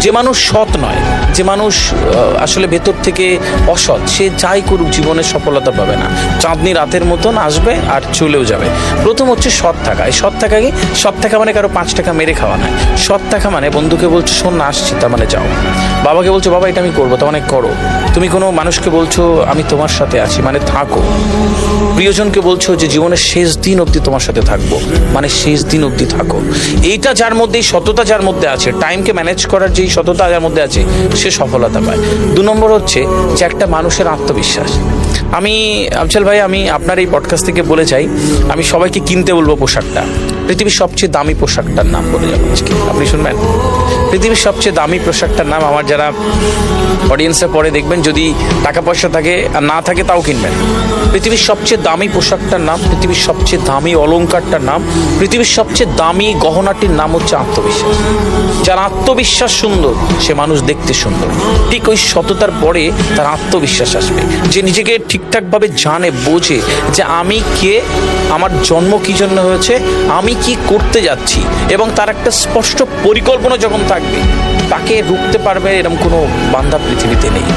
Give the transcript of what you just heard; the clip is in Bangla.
যে মানুষ সৎ নয়, যে মানুষ আসলে ভেতর থেকে অসৎ, সে যাই করুক জীবনে সফলতা পাবে না। চাঁদনি রাতের মতন আসবে আর চলেও যাবে। প্রথম হচ্ছে সৎ থাকা। এই সৎ থাকা কি? সৎ থাকা মানে কারো 5 টাকা মেরে খাওয়া নয়। সৎ থাকা মানে বন্ধুকে বলছো শোন না আসছি, তার মানে যাও। বাবাকে বলছো বাবা এটা আমি করবো, তার মানে করো। তুমি কোনো মানুষকে বলছো আমি তোমার সাথে আছি, মানে থাকো। প্রিয়জনকে বলছো যে জীবনের শেষ দিন অবধি তোমার সাথে থাকবো, মানে শেষ দিন অবধি থাকো। এইটা যার মধ্যে, এই সততা যার মধ্যে আছে, টাইমকে ম্যানেজ করার যে সততা যার মধ্যে আছে, সে সফলতা পায়। 2 নম্বর হচ্ছে যে একটা মানুষের আত্মবিশ্বাস। আমি আফজাল ভাই, আমি আপনার এই পডকাস্ট থেকে বলে চাই, আমি সবাইকে কিনতে বলবো পোশাকটা। পৃথিবীর সবচেয়ে দামি পোশাকটার নাম বলে যাবো আজকে, আপনি শুনবেন। পৃথিবীর সবচেয়ে দামি পোশাকটার নাম, আমার যারা অডিয়েন্সে পরে দেখবেন, যদি টাকা পয়সা থাকে আর না থাকে তাও কিনবেন। পৃথিবীর সবচেয়ে দামি পোশাকটার নাম, পৃথিবীর সবচেয়ে দামি অলংকারটার নাম, পৃথিবীর সবচেয়ে দামি গহনাটির নাম হচ্ছে আত্মবিশ্বাস। যার আত্মবিশ্বাস সুন্দর, সে মানুষ দেখতে সুন্দর। ঠিক ওই সততার পরে তার আত্মবিশ্বাস আসবে, যে নিজেকে ঠিকঠাকভাবে জানে, বোঝে যে আমি কে, আমার জন্ম কী জন্য হয়েছে, আমি কি করতে যাচ্ছি, এবং তার একটা স্পষ্ট পরিকল্পনা যখন থাকবে, তাকে রুখতে পারবে এরকম কোনো বান্ধা পৃথিবীতে নেই।